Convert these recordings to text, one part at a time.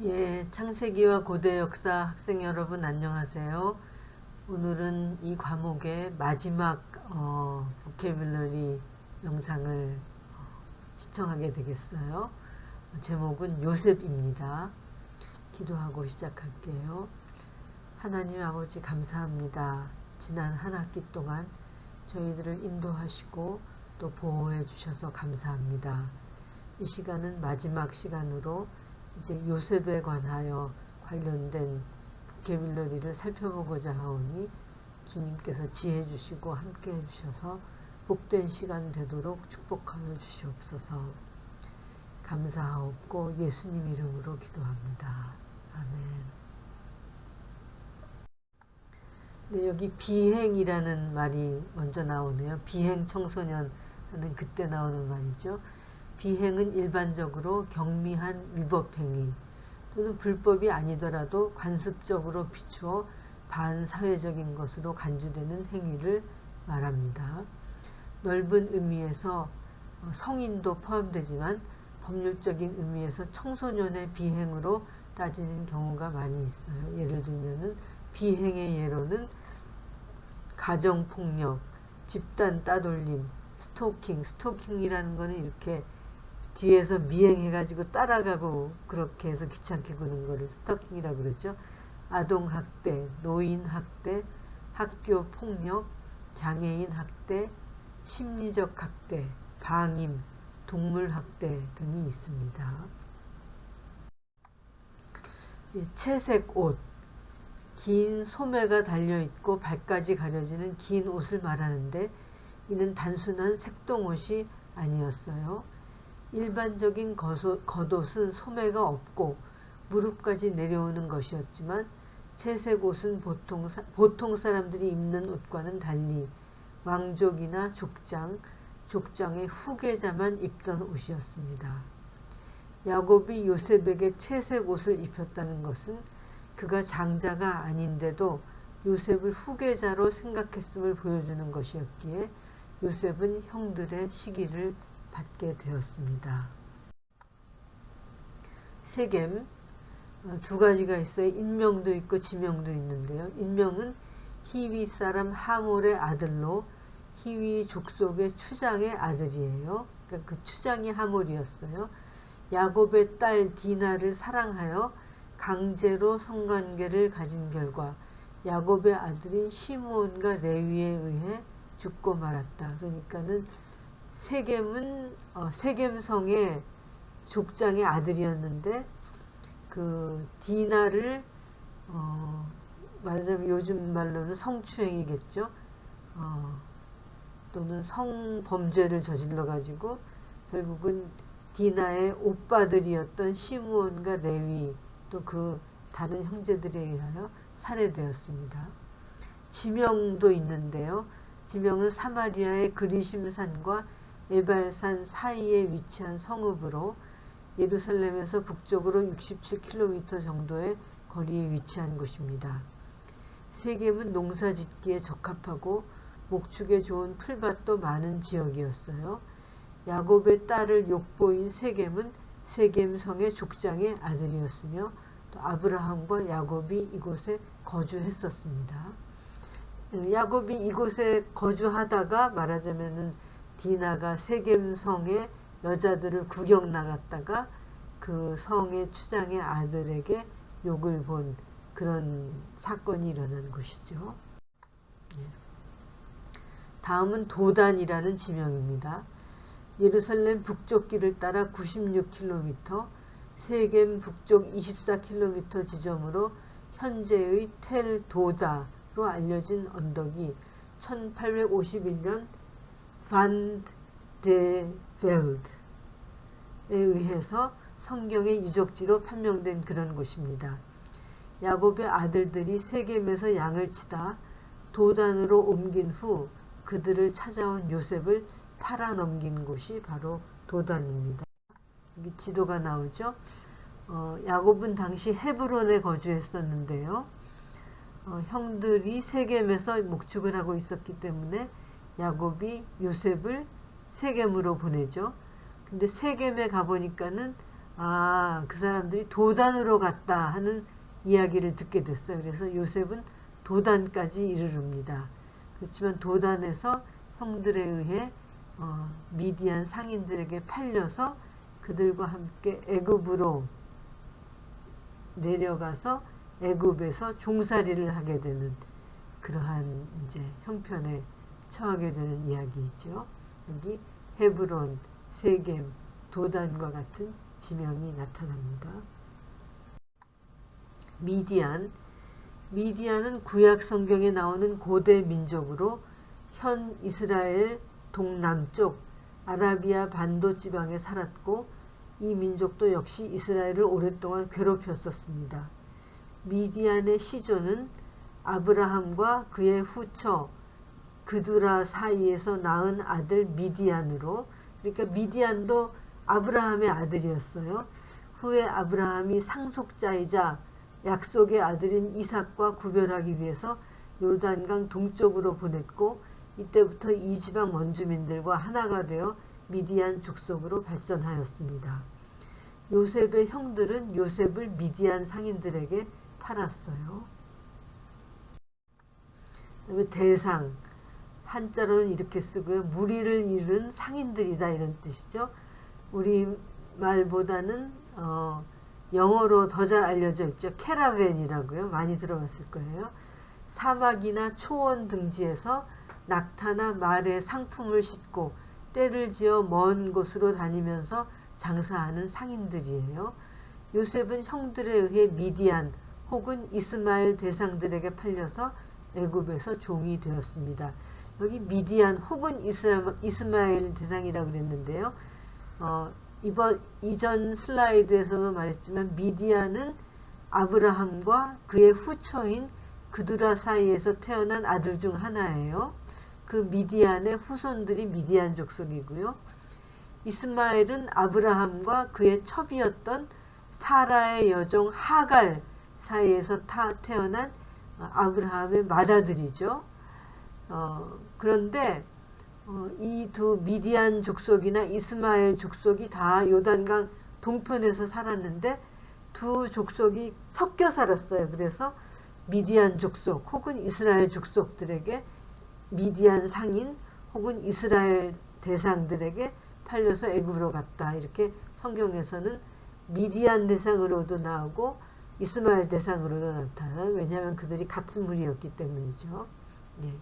예, 창세기와 고대 역사 학생 여러분 안녕하세요. 오늘은 이 과목의 마지막 보캐뷸러리 영상을 시청하게 되겠어요. 제목은 요셉입니다. 기도하고 시작할게요. 하나님 아버지 감사합니다. 지난 한 학기 동안 저희들을 인도하시고 또 보호해 주셔서 감사합니다. 이 시간은 마지막 시간으로 이제 요셉에 관련된 보캐뷸러리를 살펴보고자 하오니 주님께서 지혜 주시고 함께 해주셔서 복된 시간 되도록 축복하여 주시옵소서. 감사하옵고 예수님 이름으로 기도합니다. 아멘. 네, 여기 비행이라는 말이 먼저 나오네요. 비행 청소년 하는 그때 나오는 말이죠. 비행은 일반적으로 경미한 위법행위 또는 불법이 아니더라도 관습적으로 비추어 반사회적인 것으로 간주되는 행위를 말합니다. 넓은 의미에서 성인도 포함되지만 법률적인 의미에서 청소년의 비행으로 따지는 경우가 많이 있어요. 예를 들면 비행의 예로는 가정폭력, 집단 따돌림, 스토킹이라는 거는 이렇게 뒤에서 미행해가지고 따라가고 그렇게 해서 귀찮게 구는 거를 스토킹이라고 그러죠. 아동학대, 노인학대, 학교폭력, 장애인학대, 심리적 학대, 방임, 동물학대 등이 있습니다. 채색 옷, 긴 소매가 달려있고 발까지 가려지는 긴 옷을 말하는데 이는 단순한 색동옷이 아니었어요. 일반적인 겉옷은 소매가 없고 무릎까지 내려오는 것이었지만 채색 옷은 보통 사람들이 입는 옷과는 달리 왕족이나 족장의 후계자만 입던 옷이었습니다. 야곱이 요셉에게 채색 옷을 입혔다는 것은 그가 장자가 아닌데도 요셉을 후계자로 생각했음을 보여주는 것이었기에 요셉은 형들의 시기를 받게 되었습니다. 세겜 두 가지가 있어요. 인명도 있고 지명도 있는데요. 인명은 히위 사람 하몰의 아들로 히위 족속의 추장의 아들이에요. 그러니까 그 추장이 하몰이었어요. 야곱의 딸 디나를 사랑하여 강제로 성관계를 가진 결과 야곱의 아들인 시므온과 레위에 의해 죽고 말았다. 그러니까는 세겜은 세겜성의 족장의 아들이었는데 그 디나를 말하자면 요즘 말로는 성추행이겠죠. 또는 성범죄를 저질러 가지고 결국은 디나의 오빠들이었던 시므온과 레위 또 그 다른 형제들에 의하여 살해되었습니다. 지명도 있는데요. 지명은 사마리아의 그리심산과 에발산 사이에 위치한 성읍으로 예루살렘에서 북쪽으로 67km 정도의 거리에 위치한 곳입니다. 세겜은 농사짓기에 적합하고 목축에 좋은 풀밭도 많은 지역이었어요. 야곱의 딸을 욕보인 세겜은 세겜성의 족장의 아들이었으며 또 아브라함과 야곱이 이곳에 거주했었습니다. 야곱이 이곳에 거주하다가 말하자면은 디나가 세겜성의 여자들을 구경 나갔다가 그 성의 추장의 아들에게 욕을 본 그런 사건이 일어난 곳이죠. 다음은 도단이라는 지명입니다. 예루살렘 북쪽 길을 따라 96km, 세겜 북쪽 24km 지점으로 현재의 텔 도다로 알려진 언덕이 1851년 반 데 벨드에 의해서 성경의 유적지로 판명된 그런 곳입니다. 야곱의 아들들이 세겜에서 양을 치다 도단으로 옮긴 후 그들을 찾아온 요셉을 팔아넘긴 곳이 바로 도단입니다. 여기 지도가 나오죠. 야곱은 당시 헤브론에 거주했었는데요. 형들이 세겜에서 목축을 하고 있었기 때문에 야곱이 요셉을 세겜으로 보내죠. 근데 세겜에 가보니까는 그 사람들이 도단으로 갔다 하는 이야기를 듣게 됐어요. 그래서 요셉은 도단까지 이르릅니다. 그렇지만 도단에서 형들에 의해 미디안 상인들에게 팔려서 그들과 함께 애굽으로 내려가서 애굽에서 종살이를 하게 되는 그러한 이제 형편에 처하게 되는 이야기이죠. 여기 헤브론, 세겜, 도단과 같은 지명이 나타납니다. 미디안은 구약 성경에 나오는 고대 민족으로 현 이스라엘 동남쪽 아라비아 반도 지방에 살았고 이 민족도 역시 이스라엘을 오랫동안 괴롭혔었습니다. 미디안의 시조는 아브라함과 그의 후처 그두라 사이에서 낳은 아들 미디안으로, 그러니까 미디안도 아브라함의 아들이었어요. 후에 아브라함이 상속자이자 약속의 아들인 이삭과 구별하기 위해서 요르단강 동쪽으로 보냈고 이때부터 이 지방 원주민들과 하나가 되어 미디안 족속으로 발전하였습니다. 요셉의 형들은 요셉을 미디안 상인들에게 팔았어요. 그다음에 대상, 한자로는 이렇게 쓰고요. 무리를 이룬 상인들이다 이런 뜻이죠. 우리말보다는 영어로 더 잘 알려져 있죠. 캐러밴이라고요. 많이 들어봤을 거예요. 사막이나 초원 등지에서 낙타나 말의 상품을 싣고 때를 지어 먼 곳으로 다니면서 장사하는 상인들이에요. 요셉은 형들에 의해 미디안 혹은 이스마엘 대상들에게 팔려서 애굽에서 종이 되었습니다. 여기 미디안 혹은 이스마엘 대상이라고 그랬는데요. 이전 슬라이드에서도 말했지만 미디안은 아브라함과 그의 후처인 그두라 사이에서 태어난 아들 중 하나예요. 그 미디안의 후손들이 미디안 족속이고요. 이스마엘은 아브라함과 그의 첩이었던 사라의 여종 하갈 사이에서 태어난 아브라함의 맏아들이죠. 그런데 이 두 미디안 족속이나 이스마엘 족속이 다 요단강 동편에서 살았는데 두 족속이 섞여 살았어요. 그래서 미디안 족속 혹은 이스라엘 족속들에게 미디안 상인 혹은 이스라엘 대상들에게 팔려서 애굽으로 갔다. 이렇게 성경에서는 미디안 대상으로도 나오고 이스마엘 대상으로도 나타나요. 왜냐하면 그들이 같은 무리였기 때문이죠. 예.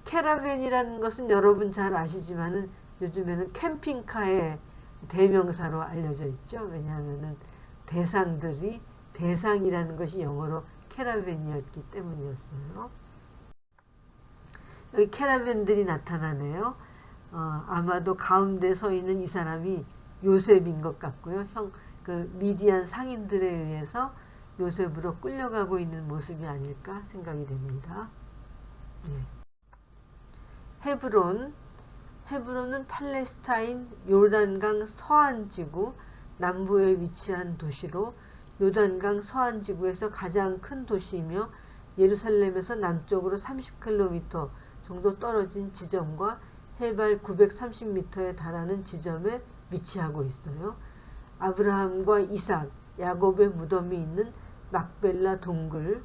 캐러밴이라는 것은 여러분 잘 아시지만은 요즘에는 캠핑카의 대명사로 알려져 있죠. 왜냐하면은 대상이라는 것이 영어로 캐러밴이었기 때문이었어요. 여기 캐러밴들이 나타나네요. 아마도 가운데 서 있는 이 사람이 요셉인 것 같고요. 그 미디안 상인들에 의해서 요셉으로 끌려가고 있는 모습이 아닐까 생각이 됩니다. 네. 헤브론은 팔레스타인 요르단강 서안지구 남부에 위치한 도시로 요단강 서안지구에서 가장 큰 도시이며 예루살렘에서 남쪽으로 30km 정도 떨어진 지점과 해발 930m에 달하는 지점에 위치하고 있어요. 아브라함과 이삭, 야곱의 무덤이 있는 막벨라 동굴,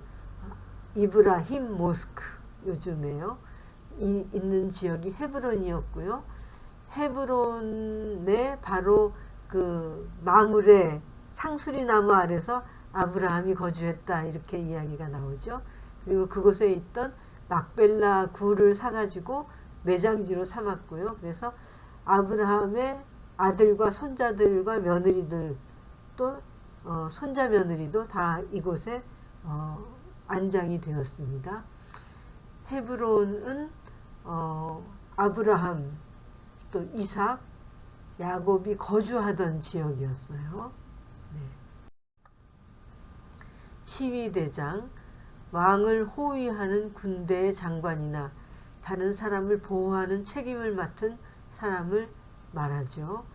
이브라힘 모스크 요즘에요. 있는 지역이 헤브론이었고요. 헤브론에 바로 그 마물의 상수리나무 아래서 아브라함이 거주했다 이렇게 이야기가 나오죠. 그리고 그곳에 있던 막벨라 굴을 사가지고 매장지로 삼았고요. 그래서 아브라함의 아들과 손자들과 며느리들 또 손자 며느리도 다 이곳에 안장이 되었습니다. 헤브론은 아브라함 또 이삭 야곱이 거주하던 지역이었어요. 네. 시위대장, 왕을 호위하는 군대의 장관이나 다른 사람을 보호하는 책임을 맡은 사람을 말하죠.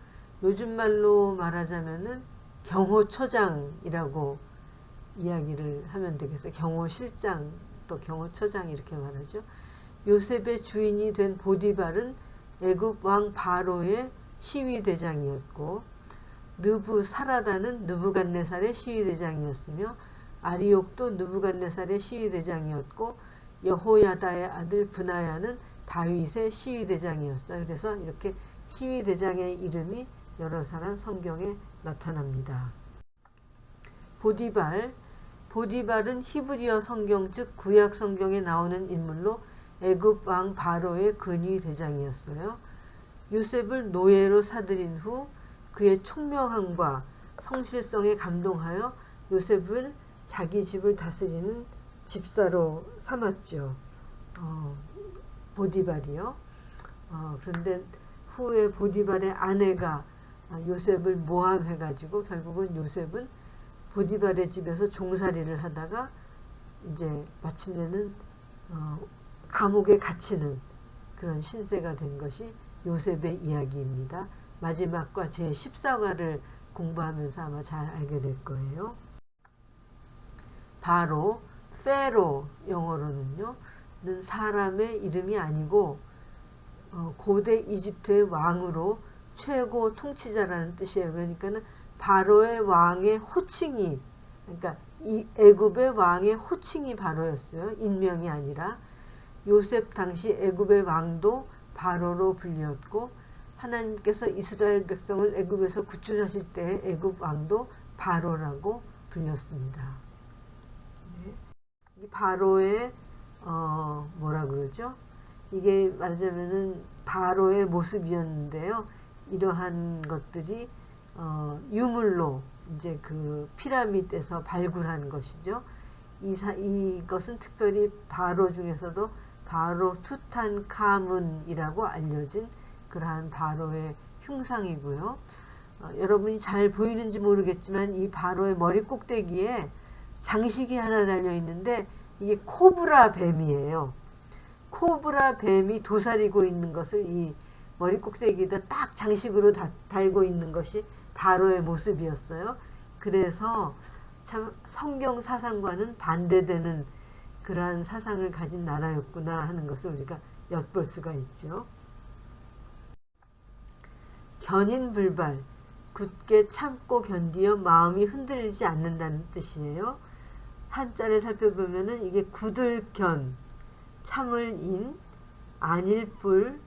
요즘 말로 말하자면은 경호처장이라고 이야기를 하면 되겠어요. 경호실장 또 경호처장 이렇게 말하죠. 요셉의 주인이 된 보디발은 애굽 왕 바로의 시위대장이었고 느부사라다는 느부갓네살의 시위대장이었으며 아리옥도 느부갓네살의 시위대장이었고 여호야다의 아들 브나야는 다윗의 시위대장이었어요. 그래서 이렇게 시위대장의 이름이 여러 사람 성경에 나타납니다. 보디발은 히브리어 성경 즉 구약 성경에 나오는 인물로 애굽 왕 바로의 근위 대장이었어요. 요셉을 노예로 사들인 후 그의 총명함과 성실성에 감동하여 요셉을 자기 집을 다스리는 집사로 삼았죠. 보디발이요. 그런데 후에 보디발의 아내가 요셉을 모함해가지고 결국은 요셉은 보디발의 집에서 종살이를 하다가 이제 마침내는 감옥에 갇히는 그런 신세가 된 것이 요셉의 이야기입니다. 마지막과 제14과를 공부하면서 아마 잘 알게 될 거예요. 바로, 페로 영어로는요, 는 사람의 이름이 아니고 고대 이집트의 왕으로 최고 통치자라는 뜻이에요. 그러니까는 바로의 왕의 호칭이, 그러니까 이 애굽의 왕의 호칭이 바로였어요. 인명이 아니라. 요셉 당시 애굽의 왕도 바로로 불렸고 하나님께서 이스라엘 백성을 애굽에서 구출하실 때 애굽 왕도 바로라고 불렸습니다. 네. 이 바로의 뭐라 그러죠? 이게 말하자면은 바로의 모습이었는데요. 이러한 것들이 유물로 이제 그 피라미드에서 발굴한 것이죠. 이것은 특별히 바로 중에서도 바로 투탄카문이라고 알려진 그러한 바로의 흉상이고요. 여러분이 잘 보이는지 모르겠지만 이 바로의 머리 꼭대기에 장식이 하나 달려 있는데 이게 코브라 뱀이에요. 코브라 뱀이 도사리고 있는 것을 이 머리 꼭대기에다 딱 장식으로 달고 있는 것이 바로의 모습이었어요. 그래서 참 성경 사상과는 반대되는 그러한 사상을 가진 나라였구나 하는 것을 우리가 엿볼 수가 있죠. 견인불발, 굳게 참고 견디어 마음이 흔들리지 않는다는 뜻이에요. 한자를 살펴보면은 이게 굳을견, 참을인, 안일불,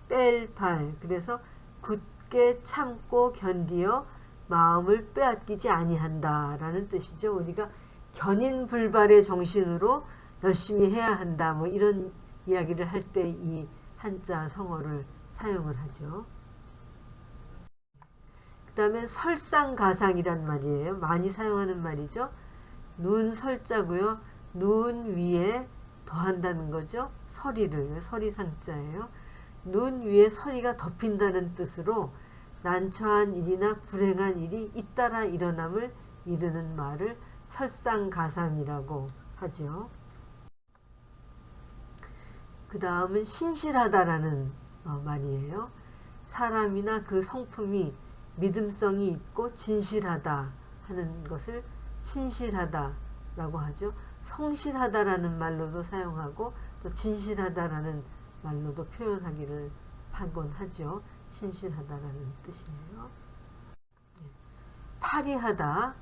뺄발, 그래서 굳게 참고 견디어 마음을 빼앗기지 아니한다 라는 뜻이죠. 우리가 견인불발의 정신으로 열심히 해야 한다 뭐 이런 이야기를 할 때 이 한자 성어를 사용을 하죠. 그 다음에 설상가상이란 말이에요. 많이 사용하는 말이죠. 눈 설자고요. 눈 위에 더한다는 거죠. 서리를, 서리상자예요. 눈 위에 서리가 덮인다는 뜻으로 난처한 일이나 불행한 일이 잇따라 일어남을 이르는 말을 설상가상이라고 하죠. 그 다음은 신실하다라는 말이에요. 사람이나 그 성품이 믿음성이 있고 진실하다 하는 것을 신실하다라고 하죠. 성실하다라는 말로도 사용하고 또 진실하다라는 말로도 표현하기를 하곤 하죠. 신실하다라는 뜻이에요. 파리하다,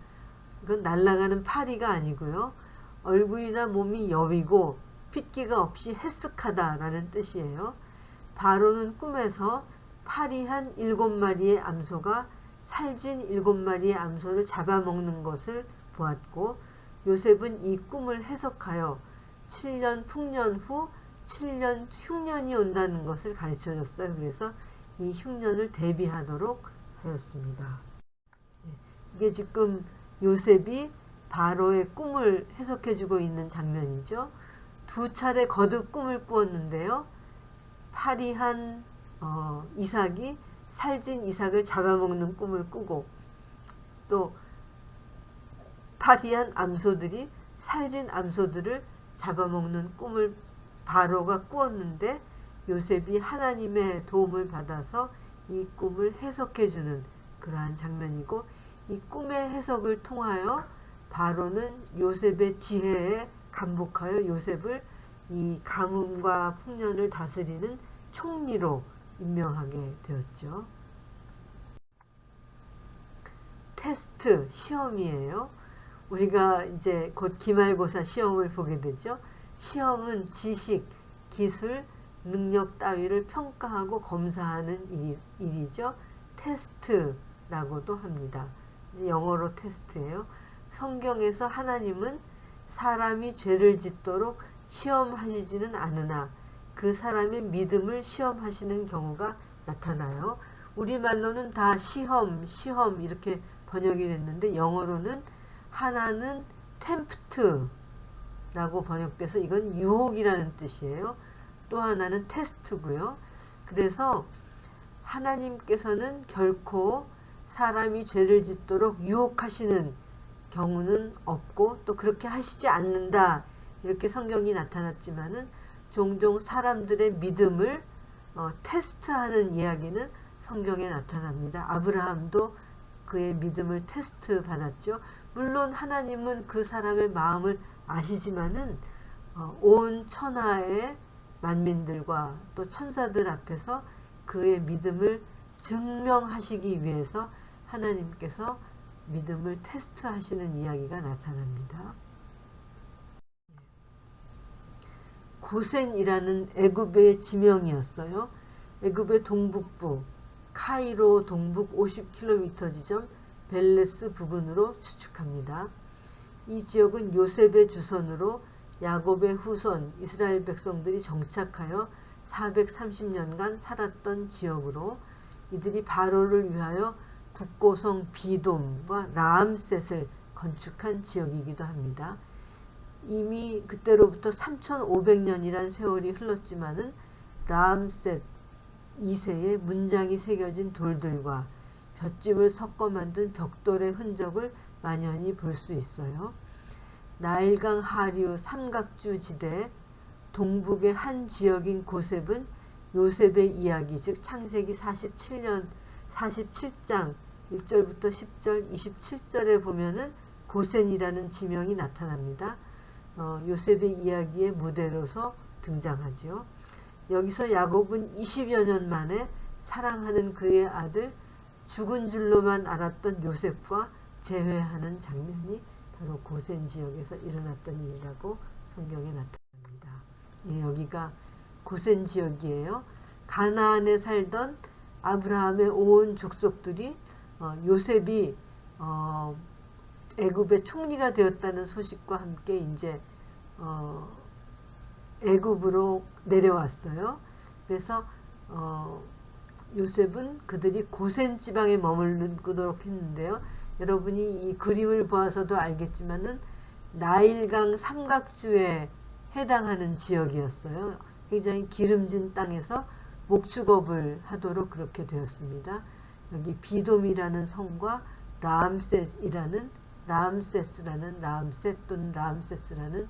이건 날아가는 파리가 아니고요. 얼굴이나 몸이 여위고 핏기가 없이 해쓱하다라는 뜻이에요. 바로는 꿈에서 파리한 7마리의 암소가 살진 7마리의 암소를 잡아먹는 것을 보았고 요셉은 이 꿈을 해석하여 7년 풍년 후 7년 흉년이 온다는 것을 가르쳐 줬어요. 그래서 이 흉년을 대비하도록 하였습니다. 이게 지금 요셉이 바로의 꿈을 해석해 주고 있는 장면이죠. 2차례 거듭 꿈을 꾸었는데요. 파리한 이삭이 살진 이삭을 잡아먹는 꿈을 꾸고 또 파리한 암소들이 살진 암소들을 잡아먹는 꿈을 바로가 꾸었는데 요셉이 하나님의 도움을 받아서 이 꿈을 해석해주는 그러한 장면이고 이 꿈의 해석을 통하여 바로는 요셉의 지혜에 감복하여 요셉을 이 가뭄과 풍년을 다스리는 총리로 임명하게 되었죠. 테스트, 시험이에요. 우리가 이제 곧 기말고사 시험을 보게 되죠. 시험은 지식, 기술, 능력 따위를 평가하고 검사하는 일이죠. 테스트라고도 합니다. 영어로 테스트예요. 성경에서 하나님은 사람이 죄를 짓도록 시험하시지는 않으나 그 사람의 믿음을 시험하시는 경우가 나타나요. 우리말로는 다 시험, 시험 이렇게 번역이 됐는데 영어로는 하나는 tempt라고 번역돼서 이건 유혹이라는 뜻이에요. 또 하나는 테스트고요. 그래서 하나님께서는 결코 사람이 죄를 짓도록 유혹하시는 경우는 없고 또 그렇게 하시지 않는다. 이렇게 성경이 나타났지만은 종종 사람들의 믿음을 테스트하는 이야기는 성경에 나타납니다. 아브라함도 그의 믿음을 테스트 받았죠. 물론 하나님은 그 사람의 마음을 아시지만은 온 천하의 만민들과 또 천사들 앞에서 그의 믿음을 증명하시기 위해서 하나님께서 믿음을 테스트하시는 이야기가 나타납니다. 고센이라는 애굽의 지명이었어요. 애굽의 동북부 카이로 동북 50km 지점 벨레스 부근으로 추측합니다. 이 지역은 요셉의 주선으로 야곱의 후손 이스라엘 백성들이 정착하여 430년간 살았던 지역으로 이들이 바로를 위하여 국고성 비돔과 라암셋을 건축한 지역이기도 합니다. 이미 그때로부터 3500년이란 세월이 흘렀지만은 라암셋 2세의 문장이 새겨진 돌들과 볏짚을 섞어 만든 벽돌의 흔적을 만연히 볼 수 있어요. 나일강 하류 삼각주 지대 동북의 한 지역인 고셉은 요셉의 이야기 즉 창세기 47장 1절부터 10절 27절에 보면은 고센이라는 지명이 나타납니다. 요셉의 이야기의 무대로서 등장하죠. 여기서 야곱은 20여 년 만에 사랑하는 그의 아들 죽은 줄로만 알았던 요셉과 재회하는 장면이 바로 고센 지역에서 일어났던 일이라고 성경에 나타납니다. 여기가 고센 지역이에요. 가나안에 살던 아브라함의 온 족속들이 요셉이 애굽의 총리가 되었다는 소식과 함께 이제 애굽으로 내려왔어요. 그래서 요셉은 그들이 고센 지방에 머무르도록 했는데요. 여러분이 이 그림을 보아서도 알겠지만은 나일강 삼각주에 해당하는 지역이었어요. 굉장히 기름진 땅에서 목축업을 하도록 그렇게 되었습니다. 여기 비돔이라는 성과 라암셋 또는 라암세스라는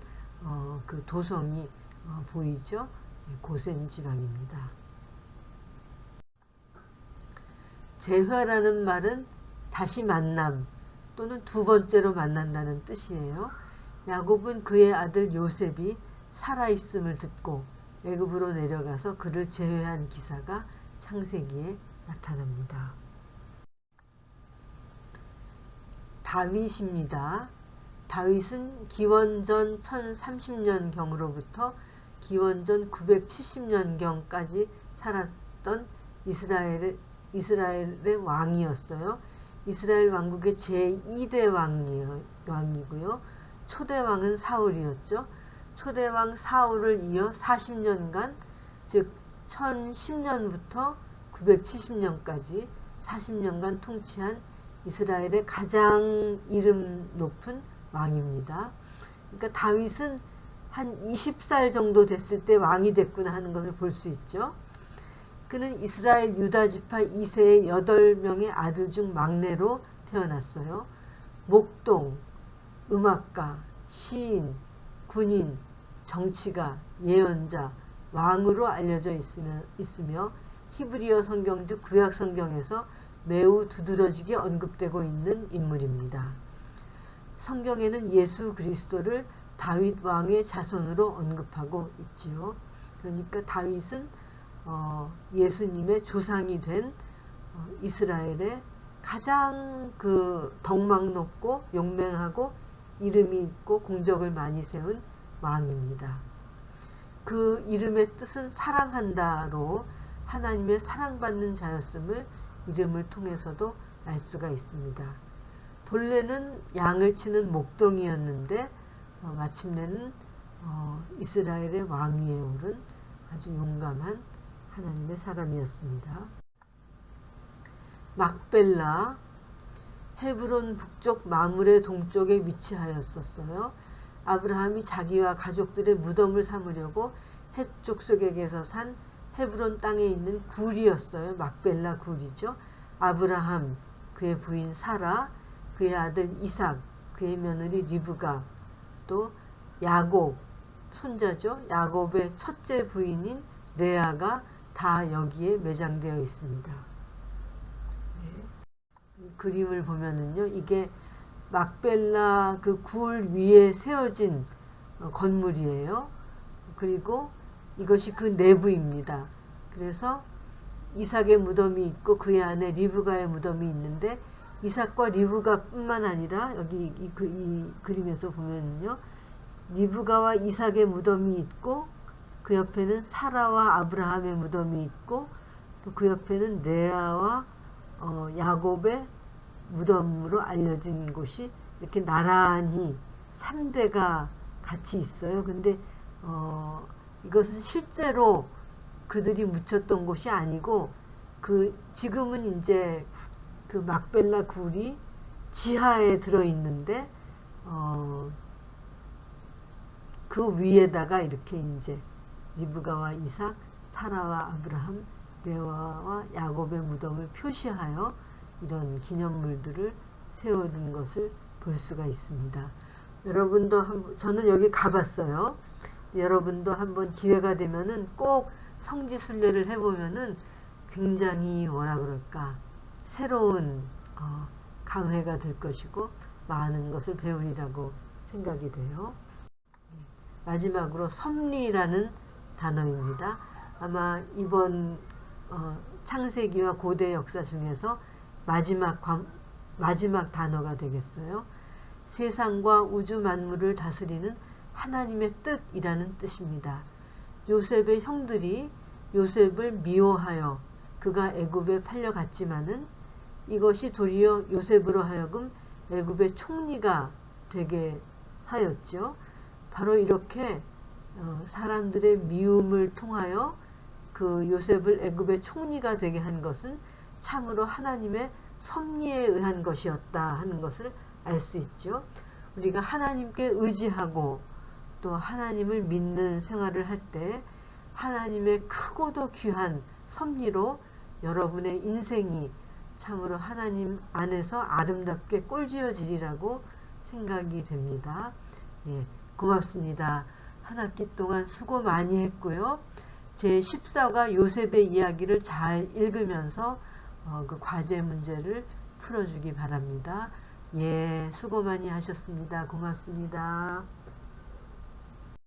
그 도성이 보이죠. 고센 지방입니다. 재회라는 말은 다시 만남 또는 두 번째로 만난다는 뜻이에요. 야곱은 그의 아들 요셉이 살아있음을 듣고 애굽으로 내려가서 그를 재회한 기사가 창세기에 나타납니다. 다윗입니다. 다윗은 기원전 1030년경으로부터 기원전 970년경까지 살았던 이스라엘의 왕이었어요. 이스라엘 왕국의 제2대 왕이고요. 초대왕은 사울이었죠. 초대왕 사울을 이어 40년간 즉 1010년부터 970년까지 40년간 통치한 이스라엘의 가장 이름 높은 왕입니다. 그러니까 다윗은 한 20살 정도 됐을 때 왕이 됐구나 하는 것을 볼 수 있죠. 그는 이스라엘 유다 지파 2세의 8명의 아들 중 막내로 태어났어요. 목동, 음악가, 시인, 군인, 정치가, 예언자, 왕으로 알려져 있으며 히브리어 성경 즉 구약 성경에서 매우 두드러지게 언급되고 있는 인물입니다. 성경에는 예수 그리스도를 다윗 왕의 자손으로 언급하고 있지요. 그러니까 다윗은 예수님의 조상이 된 이스라엘의 가장 그 덕망 높고 용맹하고 이름이 있고 공적을 많이 세운 왕입니다. 그 이름의 뜻은 사랑한다로 하나님의 사랑받는 자였음을 이름을 통해서도 알 수가 있습니다. 본래는 양을 치는 목동이었는데 마침내는 이스라엘의 왕위에 오른 아주 용감한 하나님의 사람이었습니다. 막벨라, 헤브론 북쪽 마므레 동쪽에 위치하였었어요. 아브라함이 자기와 가족들의 무덤을 삼으려고 헷 족속에게서 산 헤브론 땅에 있는 굴이었어요. 막벨라 굴이죠. 아브라함, 그의 부인 사라, 그의 아들 이삭, 그의 며느리 리브가, 또 야곱, 손자죠. 야곱의 첫째 부인인 레아가 다 여기에 매장되어 있습니다. 네. 그림을 보면은요, 이게 막벨라 그 굴 위에 세워진 건물이에요. 그리고 이것이 그 내부입니다. 그래서 이삭의 무덤이 있고 그의 아내 리브가의 무덤이 있는데, 이삭과 리브가 뿐만 아니라 여기 이 그림에서 보면요, 리브가와 이삭의 무덤이 있고 그 옆에는 사라와 아브라함의 무덤이 있고 또 그 옆에는 레아와 야곱의 무덤으로 알려진 곳이 이렇게 나란히 3대가 같이 있어요. 근데 이것은 실제로 그들이 묻혔던 곳이 아니고 지금은 이제 그 막벨라 굴이 지하에 들어있는데 그 위에다가 이렇게 이제 리브가와 이삭, 사라와 아브라함, 레아와 야곱의 무덤을 표시하여 이런 기념물들을 세워둔 것을 볼 수가 있습니다. 여러분도 저는 여기 가봤어요. 여러분도 한번 기회가 되면은 꼭 성지순례를 해보면은 굉장히 뭐라 그럴까, 새로운 감회가 될 것이고 많은 것을 배우리라고 생각이 돼요. 마지막으로 섭리라는 단어입니다. 아마 이번 창세기와 고대 역사 중에서 마지막 단어가 되겠어요. 세상과 우주 만물을 다스리는 하나님의 뜻이라는 뜻입니다. 요셉의 형들이 요셉을 미워하여 그가 애굽에 팔려갔지만은 이것이 도리어 요셉으로 하여금 애굽의 총리가 되게 하였죠. 바로 이렇게 사람들의 미움을 통하여 그 요셉을 애굽의 총리가 되게 한 것은 참으로 하나님의 섭리에 의한 것이었다 하는 것을 알 수 있죠. 우리가 하나님께 의지하고 또 하나님을 믿는 생활을 할 때 하나님의 크고도 귀한 섭리로 여러분의 인생이 참으로 하나님 안에서 아름답게 꼴지어지리라고 생각이 됩니다. 예, 고맙습니다. 한 학기 동안 수고 많이 했고요. 제 14과 요셉의 이야기를 잘 읽으면서 그 과제 문제를 풀어주기 바랍니다. 예, 수고 많이 하셨습니다. 고맙습니다.